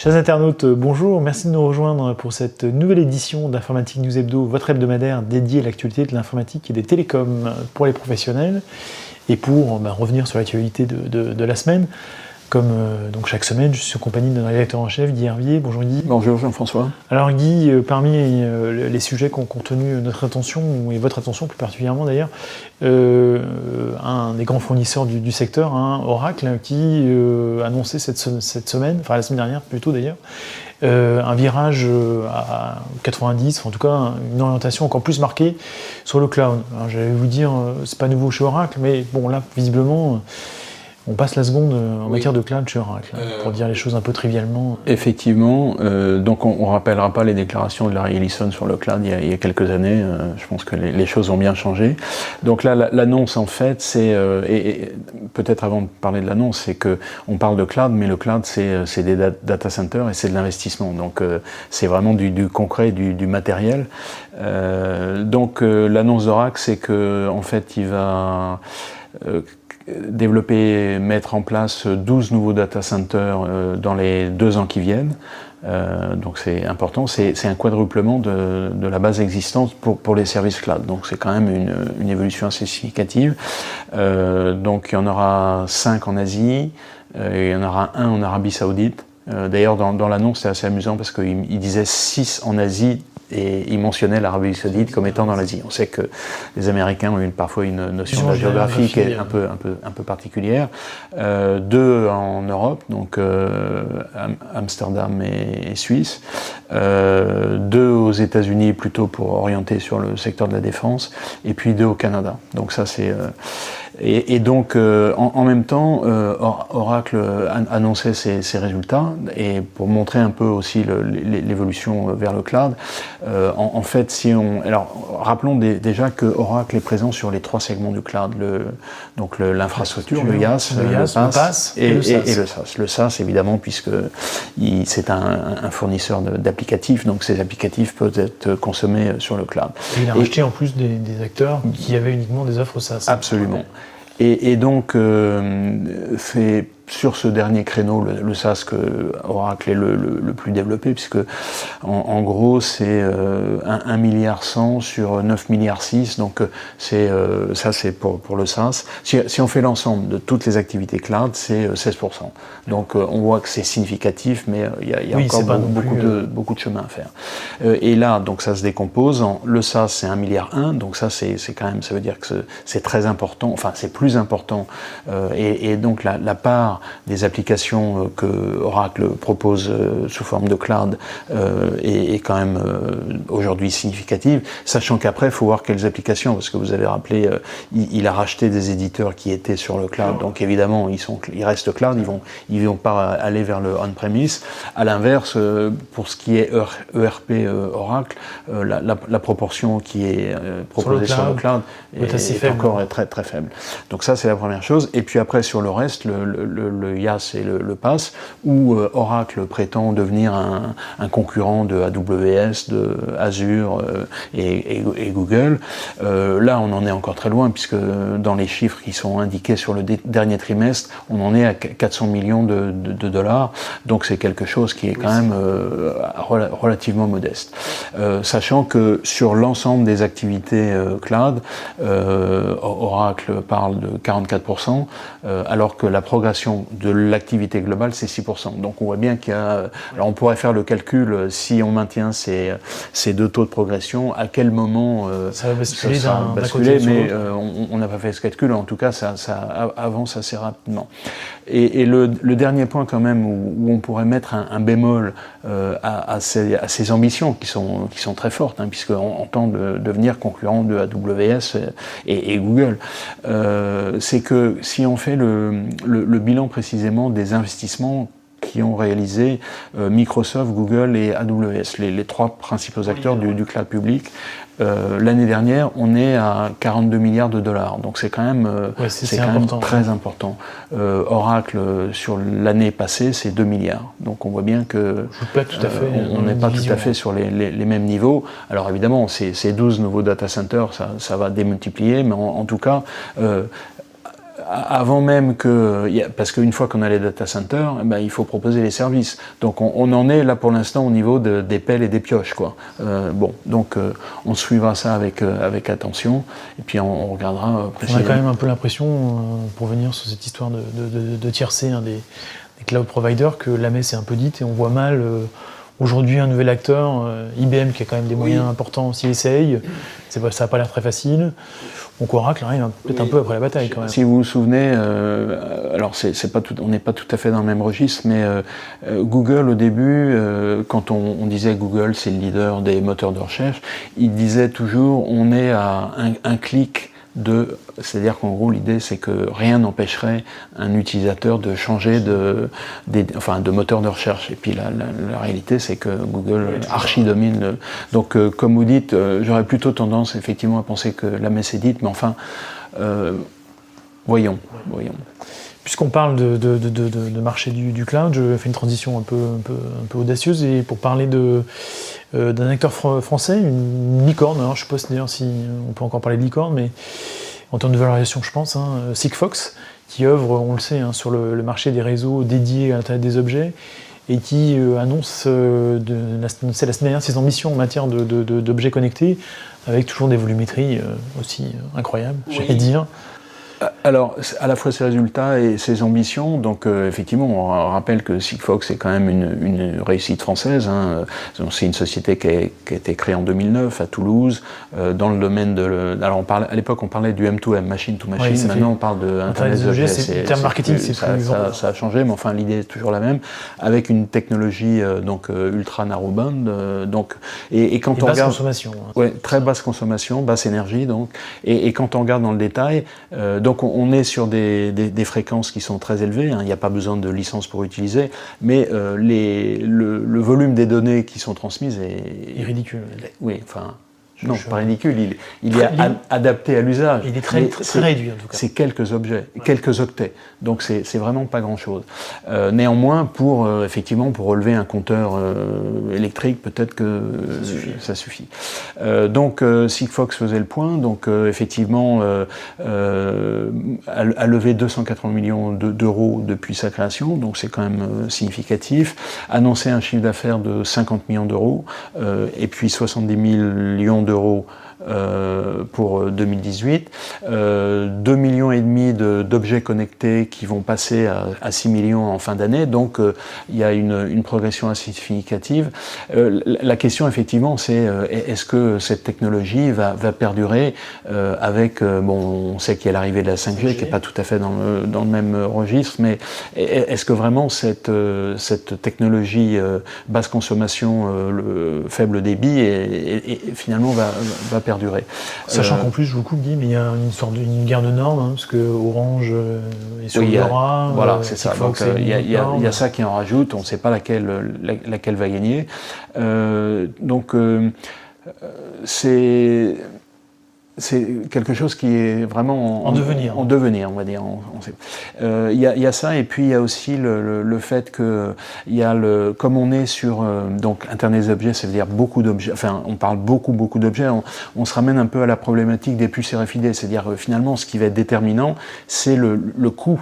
Chers internautes, bonjour, merci de nous rejoindre pour cette nouvelle édition d'Informatique News Hebdo, votre hebdomadaire dédié à l'actualité de l'informatique et des télécoms pour les professionnels. Et pour revenir sur l'actualité de la semaine, comme donc chaque semaine, je suis en compagnie de notre rédacteur en chef, Guy Hervier. Bonjour Guy. Bonjour Jean-François. Alors Guy, parmi les sujets qui ont tenu notre attention, et votre attention plus particulièrement d'ailleurs, un des grands fournisseurs du secteur, Oracle, qui annonçait cette semaine, enfin la semaine dernière plutôt d'ailleurs, un virage à 90, en tout cas une orientation encore plus marquée sur le cloud. Alors j'allais vous dire, c'est pas nouveau chez Oracle, mais bon là visiblement on passe la seconde en matière de cloud chez Oracle, pour dire les choses un peu trivialement. Effectivement, donc on ne rappellera pas les déclarations de Larry Ellison sur le cloud il y a quelques années, je pense que les choses ont bien changé. Donc là, l'annonce en fait, c'est, et peut-être avant de parler de l'annonce, c'est qu'on parle de cloud, mais le cloud c'est des data centers et c'est de l'investissement, donc c'est vraiment du concret, du matériel. Donc l'annonce d'Oracle, c'est qu'en fait il va mettre en place 12 nouveaux data centers dans les 2 ans qui viennent. Donc c'est important, c'est un quadruplement de la base existante pour les services cloud. Donc c'est quand même une évolution assez significative. Donc il y en aura 5 en Asie, et il y en aura 1 en Arabie Saoudite. D'ailleurs dans l'annonce c'est assez amusant parce qu'il disait 6 en Asie, et il mentionnait l'Arabie Saoudite comme étant dans l'Asie. On sait que les Américains ont parfois une notion de la géographie qui est un peu particulière. 2 en Europe, donc Amsterdam et Suisse. 2 aux États-Unis plutôt pour orienter sur le secteur de la défense, et puis 2 au Canada. Donc ça c'est et donc en même temps Oracle annonçait ses résultats, et pour montrer un peu aussi l'évolution vers le cloud. En fait, alors rappelons déjà que Oracle est présent sur les 3 segments du cloud, donc l'infrastructure, le IaaS, le PaaS et le SaaS. Le SaaS évidemment, puisque c'est un fournisseur d'applicatifs, donc ces applicatifs peuvent être consommés sur le cloud. Et il a racheté en plus des acteurs qui avaient uniquement des offres SaaS. Absolument. Et donc c'est sur ce dernier créneau, le SaaS, que Oracle est le plus développé, puisque en gros c'est 1,1 milliard sur 9,6 milliards, donc ça c'est pour le SaaS. Si on fait l'ensemble de toutes les activités cloud, c'est 16%. Donc on voit que c'est significatif, mais il y a encore beaucoup de chemin à faire. Et là, donc ça se décompose. Le SaaS c'est 1,1 milliard, donc ça c'est quand même, ça veut dire que c'est très important, enfin c'est plus important, et donc la part des applications que Oracle propose sous forme de cloud est quand même aujourd'hui significative, sachant qu'après il faut voir quelles applications, parce que vous avez rappelé, il a racheté des éditeurs qui étaient sur le cloud, donc évidemment ils restent cloud, ils vont pas aller vers le on-premise. À l'inverse, pour ce qui est ERP Oracle, la proportion qui est proposée sur le cloud est encore très très faible. Donc ça c'est la première chose. Et puis après sur le reste, le IaaS et le PaaS, où Oracle prétend devenir un concurrent de AWS, de Azure et Google. Là on en est encore très loin, puisque dans les chiffres qui sont indiqués sur le dernier trimestre, on en est à 400 millions de dollars, donc c'est quelque chose qui est quand même relativement modeste. Sachant que sur l'ensemble des activités cloud, Oracle parle de 44%, alors que la progression de l'activité globale c'est 6%. Donc on voit bien qu'il y a... Alors on pourrait faire le calcul, si on maintient ces 2 taux de progression, à quel moment ça va basculer, mais on n'a pas fait ce calcul, en tout cas ça avance assez rapidement. Et le dernier point quand même où on pourrait mettre un bémol à ces ambitions qui sont très fortes, puisqu'on tend de devenir concurrent de AWS et Google, c'est que si on fait le bilan précisément des investissements qui ont réalisé Microsoft, Google et AWS, les 3 principaux acteurs du cloud public. L'année dernière, on est à 42 milliards de dollars, donc c'est quand même, très important. Oracle, sur l'année passée, c'est 2 milliards, donc on voit bien que on n'est pas tout à fait sur les mêmes niveaux. Alors évidemment, ces 12 nouveaux data centers, ça va démultiplier, mais en tout cas, avant même que, parce qu'une fois qu'on a les data centers, il faut proposer les services. Donc on en est là pour l'instant au niveau des pelles et des pioches, quoi. Donc on suivra ça avec attention, et puis on regardera On précisément. a quand même un peu l'impression, pour venir sur cette histoire de tiercer des cloud providers, que la messe est un peu dite, et on voit mal aujourd'hui un nouvel acteur, IBM, qui a quand même des moyens importants, s'y essaye. Ça n'a pas l'air très facile. Donc Oracle arrive peut-être un peu après la bataille quand même. Si vous vous souvenez, alors on n'est pas tout à fait dans le même registre, mais Google au début, quand on disait Google c'est le leader des moteurs de recherche, il disait toujours on est à un clic c'est-à-dire qu'en gros l'idée c'est que rien n'empêcherait un utilisateur de changer de moteur de recherche. Et puis la réalité c'est que Google archi-domine. Donc comme vous dites, j'aurais plutôt tendance effectivement à penser que la messe est dite, mais enfin, voyons. Puisqu'on parle de marché du cloud, je fais une transition un peu audacieuse, et pour parler d'un acteur français, une licorne. Alors je ne sais pas d'ailleurs si on peut encore parler de licorne, mais en termes de valorisation, je pense, Sigfox, qui œuvre, on le sait, sur le marché des réseaux dédiés à l'Internet des objets, et qui annonce la semaine dernière ses ambitions en matière d'objets connectés, avec toujours des volumétries aussi incroyables, j'allais dire. Alors, à la fois ses résultats et ses ambitions, donc effectivement, on rappelle que Sigfox est quand même une réussite française. C'est une société qui a été créée en 2009 à Toulouse, dans le domaine alors à l'époque on parlait du M2M, machine to machine, maintenant on parle de Internet des objets. C'est terme marketing, ça a changé, mais enfin l'idée est toujours la même, avec une technologie ultra narrowband, et quand on basse regarde, consommation. très basse consommation, basse énergie, donc, et quand on regarde dans le détail, donc on est sur des fréquences qui sont très élevées, il n'y a pas besoin de licence pour utiliser, mais le volume des données qui sont transmises est ridicule. Oui, enfin... Non, pas ridicule, il est adapté à l'usage. Il est très réduit en tout cas. C'est quelques objets, quelques octets, donc c'est vraiment pas grand-chose. Néanmoins, effectivement, pour relever un compteur électrique, peut-être que ça suffit. Donc Sigfox faisait le point, donc effectivement a levé 280 millions d'euros depuis sa création, donc c'est quand même significatif. Annoncé un chiffre d'affaires de 50 millions d'euros, et puis 70 millions d'euros pour 2018, 2,5 millions d'objets connectés qui vont passer à 6 millions en fin d'année, donc il y a une progression assez significative. La question effectivement c'est est-ce que cette technologie va perdurer avec, on sait qu'il y a l'arrivée de la 5G qui n'est pas tout à fait dans le même registre, mais est-ce que vraiment cette technologie basse consommation, faible débit et finalement va perdurer. Sachant qu'en plus, je vous coupe, Guy, mais il y a une sorte d'une guerre de normes, parce que Orange est sur LoRa. Voilà, c'est ça. Donc il y a ça qui en rajoute, on ne sait pas laquelle va gagner. Donc c'est quelque chose qui est vraiment en devenir, on va dire. Il y a ça, et puis il y a aussi le fait que comme on est sur donc Internet des objets, ça veut dire beaucoup d'objets. Enfin, on parle beaucoup d'objets. On se ramène un peu à la problématique des puces RFID, c'est-à-dire finalement ce qui va être déterminant, c'est le coût.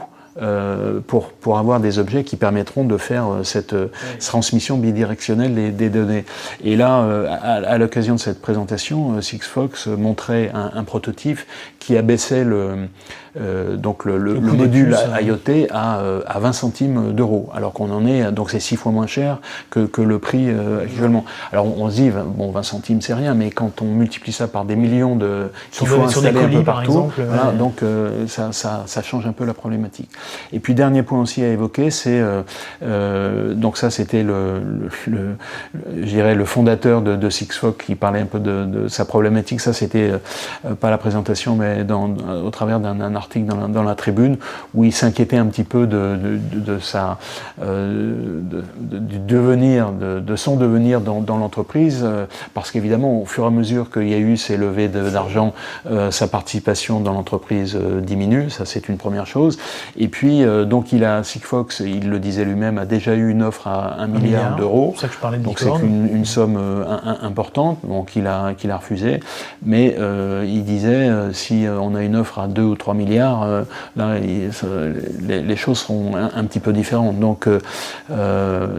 Pour avoir des objets qui permettront de faire cette transmission bidirectionnelle des données. Et là, à l'occasion de cette présentation, Sigfox montrait un prototype qui abaissait le module IoT à 20 centimes d'euros, alors qu'on en est, donc c'est 6 fois moins cher que le prix actuellement. Alors on se dit, 20 centimes c'est rien, mais quand on multiplie ça par des millions qu'il faut installer un peu partout, voilà, donc ça change un peu la problématique. Et puis dernier point aussi à évoquer, c'est donc ça c'était je dirais le fondateur de Sigfox qui parlait un peu de sa problématique. Ça c'était pas la présentation, mais au travers d'un article dans la Tribune, où il s'inquiétait un petit peu de son devenir dans l'entreprise, parce qu'évidemment au fur et à mesure qu'il y a eu ces levées d'argent, sa participation dans l'entreprise diminue, ça c'est une première chose. Et puis, donc Sigfox, il le disait lui-même, a déjà eu une offre à 1 milliard d'euros. C'est ça que je parlais de donc c'est une somme importante, donc qu'il a refusé. Mais il disait, si on a une offre à 2 ou 3 milliards, là, les choses seront un petit peu différentes. Donc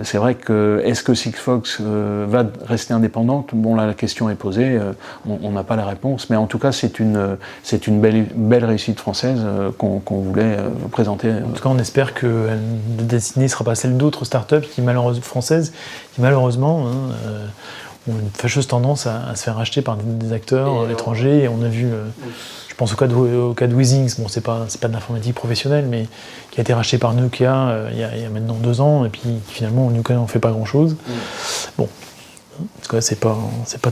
c'est vrai que, est-ce que Sigfox va rester indépendante? Bon, là, la question est posée, on n'a pas la réponse, mais en tout cas, c'est une belle réussite française qu'on voulait présenter. En tout cas, on espère que la destinée ne sera pas celle d'autres startups françaises qui malheureusement ont une fâcheuse tendance à se faire racheter par des acteurs étrangers. Et on a vu, je pense au cas de Weezings, bon, c'est pas de l'informatique professionnelle, mais qui a été racheté par Nokia il y a maintenant 2 ans, et puis finalement Nokia n'en fait pas grand-chose. Bon. En tout cas, c'est pas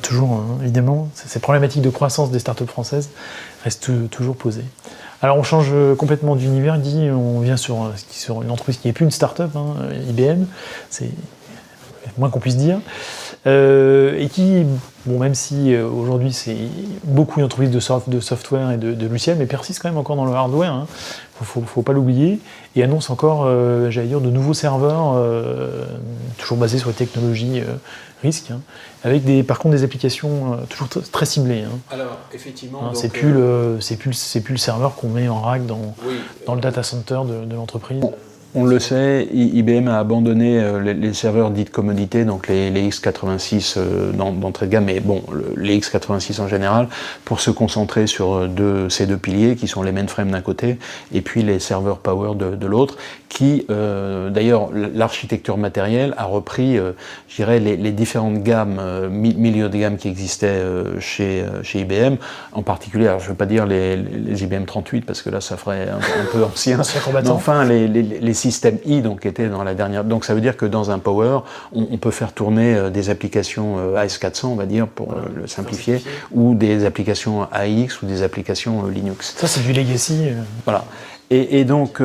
toujours, évidemment, ces problématiques de croissance des startups françaises restent toujours posées. Alors on change complètement d'univers, on vient sur une entreprise qui n'est plus une start-up, IBM, c'est moins qu'on puisse dire, et qui, bon, même si aujourd'hui c'est beaucoup une entreprise de software et de logiciels, mais persiste quand même encore dans le hardware, faut pas l'oublier, et annonce encore, j'allais dire, de nouveaux serveurs, toujours basés sur les technologies RISC, avec par contre des applications toujours très ciblées. Alors effectivement, c'est plus le serveur qu'on met en rack dans le data center de l'entreprise. On le sait, IBM a abandonné les serveurs dits de commodité, donc les x86 d'entrée de gamme, mais bon, les x86 en général, pour se concentrer sur ces deux piliers qui sont les mainframes d'un côté et puis les serveurs power de l'autre, qui, d'ailleurs, l'architecture matérielle a repris, je dirais, les différentes gammes, milieu de gamme qui existaient chez IBM, en particulier, alors je ne veux pas dire les IBM 38, parce que là, ça ferait un peu ancien, mais enfin, les systèmes I, donc, étaient dans la dernière... Donc ça veut dire que dans un Power, on peut faire tourner des applications AS400, on va dire, pour le simplifier, ou des applications AX ou des applications Linux. Ça, c'est du legacy. Voilà. Et donc,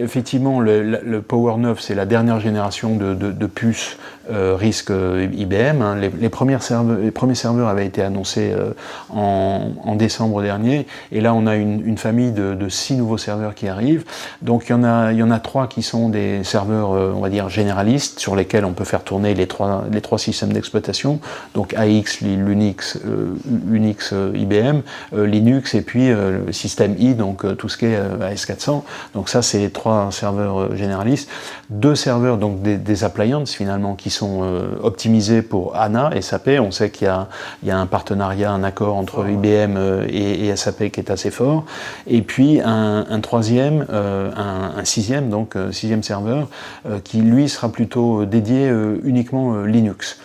effectivement, le Power 9, c'est la dernière génération de puces RISC IBM. Les premiers serveurs avaient été annoncés en décembre dernier. Et là, on a une famille de 6 nouveaux serveurs qui arrivent. Donc, il y en a 3 qui sont des serveurs, on va dire, généralistes, sur lesquels on peut faire tourner les trois systèmes d'exploitation. Donc, AX, Linux, Unix IBM, Linux, et puis le système I, donc tout ce qui est AS400, donc ça c'est 3 serveurs généralistes, 2 serveurs donc des appliances finalement qui sont optimisés pour HANA, SAP, on sait qu'il y a un partenariat, un accord entre IBM et SAP qui est assez fort, et puis un troisième, un sixième, donc sixième serveur, qui lui sera plutôt dédié uniquement Linux.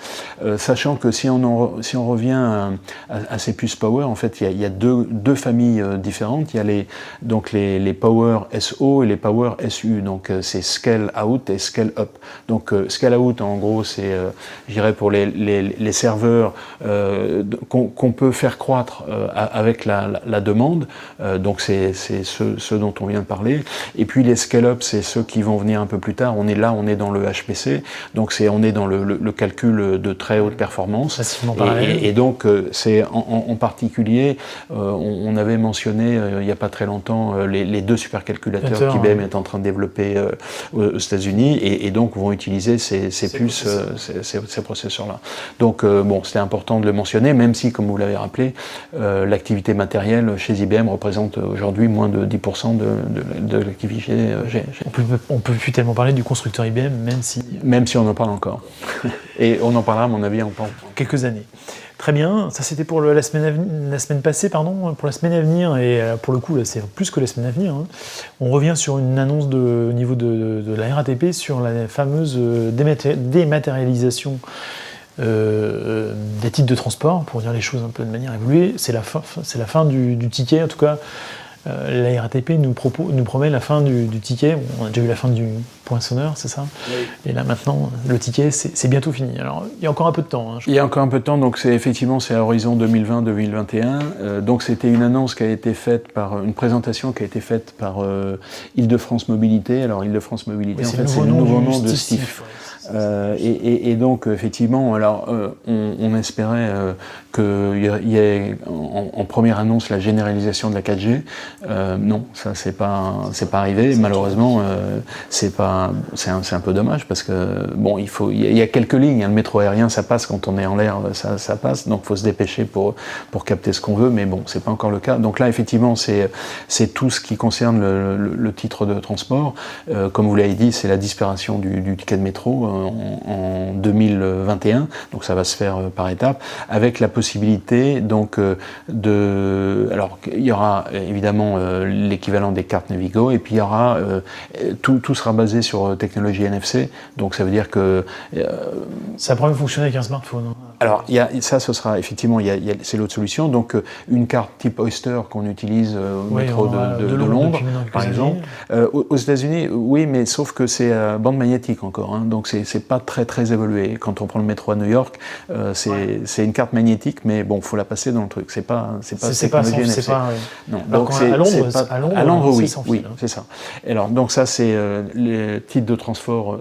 Sachant que si on revient à ces puces Power, en fait il y a deux familles différentes, il y a les Power SO et les Power SU, donc c'est Scale Out et Scale Up. Donc Scale Out en gros c'est, je dirais, pour les serveurs qu'on peut faire croître avec la demande, donc c'est ceux dont on vient de parler, et puis les Scale Up c'est ceux qui vont venir un peu plus tard, on est dans le HPC, donc on est dans le calcul de très haute performance, et donc c'est en particulier, on avait mentionné il n'y a pas très longtemps les 2 supercalculateurs qu'IBM est en train de développer aux États-Unis, et donc vont utiliser ces puces, ces processeurs-là. Donc bon, c'était important de le mentionner, même si, comme vous l'avez rappelé, l'activité matérielle chez IBM représente aujourd'hui moins de 10% de l'activité. On peut plus tellement parler du constructeur IBM, même si on en parle encore. Et on en parlera, à mon avis, en quelques années. Très bien, ça c'était pour la semaine passée, pardon, pour la semaine à venir, et pour le coup là c'est plus que la semaine à venir. On revient sur une annonce au niveau de la RATP sur la fameuse dématérialisation des titres de transport, pour dire les choses un peu de manière évoluée. C'est la fin du ticket, en tout cas. La RATP nous promet la fin du ticket. On a déjà eu la fin du poinçonneur, c'est ça ? Oui. Et là maintenant, le ticket, c'est bientôt fini. Alors, il y a encore un peu de temps. Il y a encore un peu de temps, donc c'est à horizon 2020-2021. Donc c'était une annonce qui a été faite une présentation qui a été faite par Île-de-France Mobilité. Alors Île-de-France Mobilité, oui, en fait, c'est le nouveau nom de Steve. Et donc, effectivement, alors, on espérait qu'il y ait en première annonce la généralisation de la 4G. Non, ça, c'est pas arrivé. Malheureusement, c'est un peu dommage parce que, bon, il y a quelques lignes. Le métro aérien, ça passe quand on est en l'air, ça passe. Donc, il faut se dépêcher pour capter ce qu'on veut. Mais bon, c'est pas encore le cas. Donc là, effectivement, c'est tout ce qui concerne le titre de transport. Comme vous l'avez dit, c'est la disparition du ticket de métro en 2021. Donc ça va se faire par étapes, avec la possibilité donc alors il y aura évidemment l'équivalent des cartes Navigo, et puis il y aura tout sera basé sur technologie NFC. Donc ça veut dire que ça pourrait fonctionner avec un smartphone. Alors, ce sera effectivement, c'est l'autre solution. Donc, une carte type Oyster qu'on utilise au métro de Londres, par exemple. Aux États-Unis, oui, mais sauf que c'est bande magnétique encore. Hein, donc, c'est pas très évolué. Quand on prend le métro à New York, c'est une carte magnétique, mais bon, faut la passer dans le truc. C'est pas technologie NFC. Non. Donc, à Londres, oui, c'est ça. Alors, donc ça, c'est les titres de transport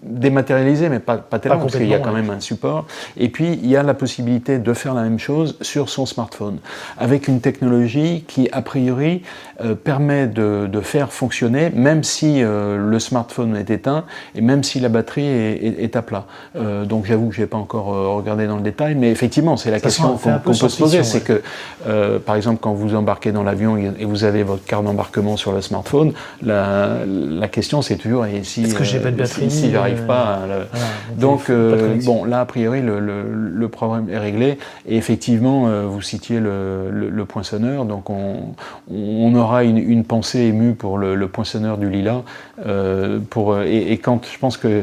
dématérialisé, mais pas tellement, parce qu'il y a quand même un support. Et puis, il y a la possibilité de faire la même chose sur son smartphone, avec une technologie qui, a priori, permet de faire fonctionner, même si le smartphone est éteint, et même si la batterie est à plat. Donc, j'avoue que je n'ai pas encore regardé dans le détail, mais effectivement, c'est la question qu'on peut se poser, c'est que, par exemple, quand vous embarquez dans l'avion et vous avez votre carte d'embarquement sur le smartphone, la question, c'est toujours, et si, est-ce que j'ai pas de batterie, si j'arrive pas donc bon, là a priori le problème est réglé, et effectivement vous citiez le poinçonneur, donc on aura une pensée émue pour le poinçonneur du lilas, et quand je pense que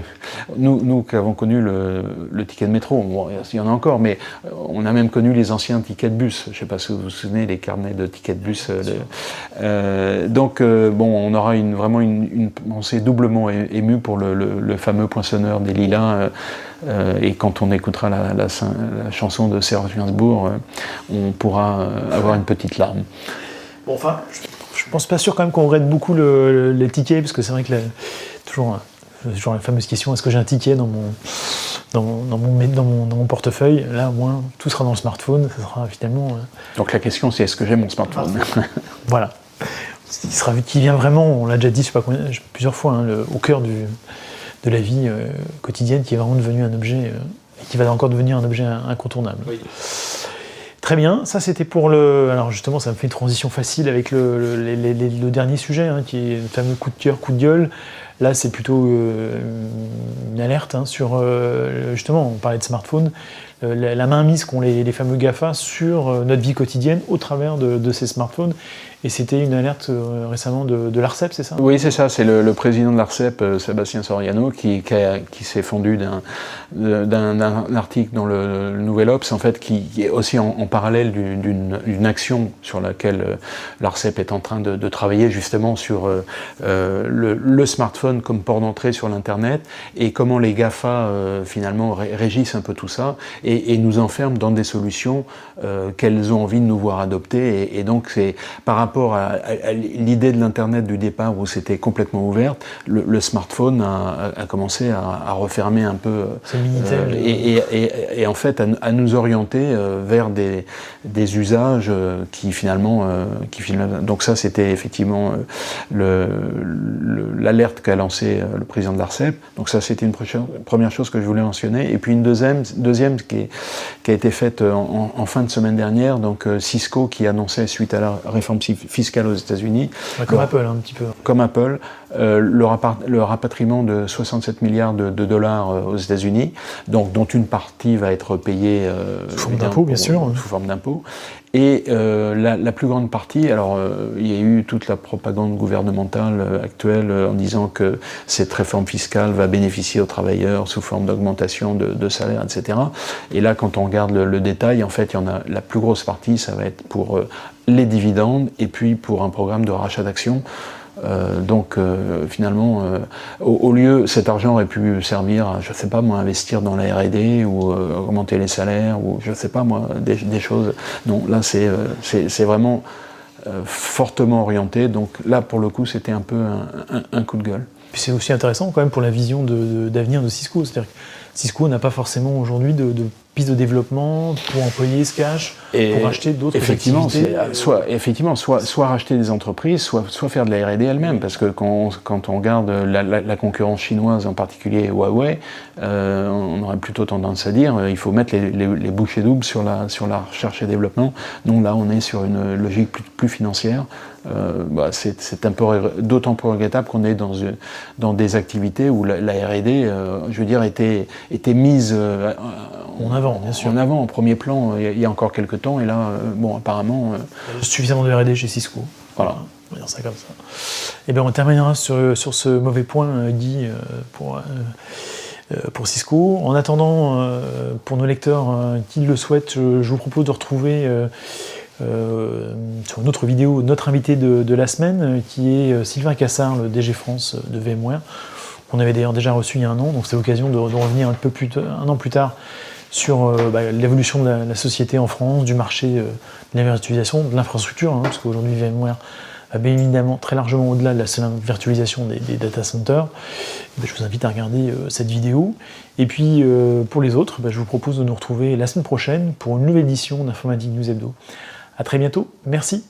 nous qui avons connu le ticket de métro, bon, il y en a encore, mais on a même connu les anciens tickets de bus, je sais pas si vous vous souvenez, les carnets de tickets de bus, donc bon, on aura vraiment une pensée doublement émue pour le fameux poinçonneur des lilas, et quand on écoutera la chanson de Serge Gainsbourg, on pourra avoir une petite larme. Bon, enfin, je pense pas sûr quand même qu'on regrette beaucoup les tickets, parce que c'est vrai que toujours la fameuse question, est-ce que j'ai un ticket dans mon portefeuille? Là, au moins, tout sera dans le smartphone, ça sera finalement... Donc la question, c'est est-ce que j'ai mon smartphone? Voilà. Qui vient vraiment, on l'a déjà dit, je sais pas combien, plusieurs fois, hein, au cœur de la vie quotidienne, qui est vraiment devenu un objet, et qui va encore devenir un objet incontournable. Oui. Très bien, ça c'était pour alors justement, ça me fait une transition facile avec le dernier sujet, hein, qui est le fameux coup de cœur, coup de gueule. Là, c'est plutôt une alerte, hein, sur, justement, on parlait de smartphone, la mainmise qu'ont les fameux GAFA sur notre vie quotidienne au travers de ces smartphones. Et c'était une alerte récemment de l'ARCEP, c'est ça? Oui, c'est ça, c'est le président de l'ARCEP, Sébastien Soriano, qui s'est fondu d'un article dans le Nouvel Obs, en fait, qui est aussi en parallèle d'une action sur laquelle l'ARCEP est en train de travailler, justement sur le smartphone comme port d'entrée sur l'Internet, et comment les GAFA finalement régissent un peu tout ça, et nous enferment dans des solutions qu'elles ont envie de nous voir adopter, et donc c'est par rapport à l'idée de l'Internet du départ, où c'était complètement ouvert, le smartphone a commencé à refermer un peu, et en fait à nous orienter vers des usages qui finalement donc ça, c'était effectivement l'alerte qu'a lancé le président de l'ARCEP. Donc ça, c'était une première chose que je voulais mentionner. Et puis une deuxième qui a été faite en fin de semaine dernière, donc Cisco, qui annonçait, suite à la réforme fiscale aux États-Unis, comme Apple, un petit peu. Comme Apple, le rapatriement de 67 milliards de dollars aux États-Unis, donc dont une partie va être payée sous forme d'impôt, bien sûr. Sous forme d'impôt. Et la plus grande partie, alors il y a eu toute la propagande gouvernementale actuelle en disant que cette réforme fiscale va bénéficier aux travailleurs sous forme d'augmentation de salaire, etc. Et là, quand on regarde le détail, en fait, il y en a la plus grosse partie, ça va être pour les dividendes, et puis pour un programme de rachat d'actions. Donc finalement, au lieu, cet argent aurait pu servir à, je sais pas moi, investir dans la R&D, ou augmenter les salaires, ou je sais pas moi, des choses. Non, là c'est vraiment fortement orienté. Donc là, pour le coup, c'était un peu un coup de gueule. Puis c'est aussi intéressant quand même pour la vision d'avenir de Cisco. C'est-à-dire que Cisco n'a pas forcément aujourd'hui de piste de développement pour employer Scash, pour acheter d'autres activités. Soit racheter des entreprises, soit faire de la R&D elle-même, parce que quand on regarde la concurrence chinoise, en particulier Huawei, on aurait plutôt tendance à dire il faut mettre les bouchées doubles sur la recherche et développement. Donc là, on est sur une logique plus financière. C'est d'autant plus regrettable qu'on est dans des activités où la R&D, je veux dire, était mise en avant, bien sûr. En avant, en premier plan, il y a encore quelques temps, et là, apparemment... suffisamment de R&D chez Cisco. Voilà. On va dire ça comme ça. Et bien, on terminera sur ce mauvais point, Guy, pour Cisco. En attendant, pour nos lecteurs qui le souhaitent, je vous propose de retrouver sur une autre vidéo notre invité de la semaine, qui est Sylvain Cassard, le DG France de VMware, qu'on avait d'ailleurs déjà reçu il y a un an, donc c'est l'occasion de revenir un an plus tard sur l'évolution de la société en France, du marché de la virtualisation, de l'infrastructure, parce qu'aujourd'hui VMware va bien évidemment très largement au-delà de la seule virtualisation des data centers. Je vous invite à regarder cette vidéo. Et puis pour les autres, je vous propose de nous retrouver la semaine prochaine pour une nouvelle édition d'Informatique News Hebdo. À très bientôt, merci.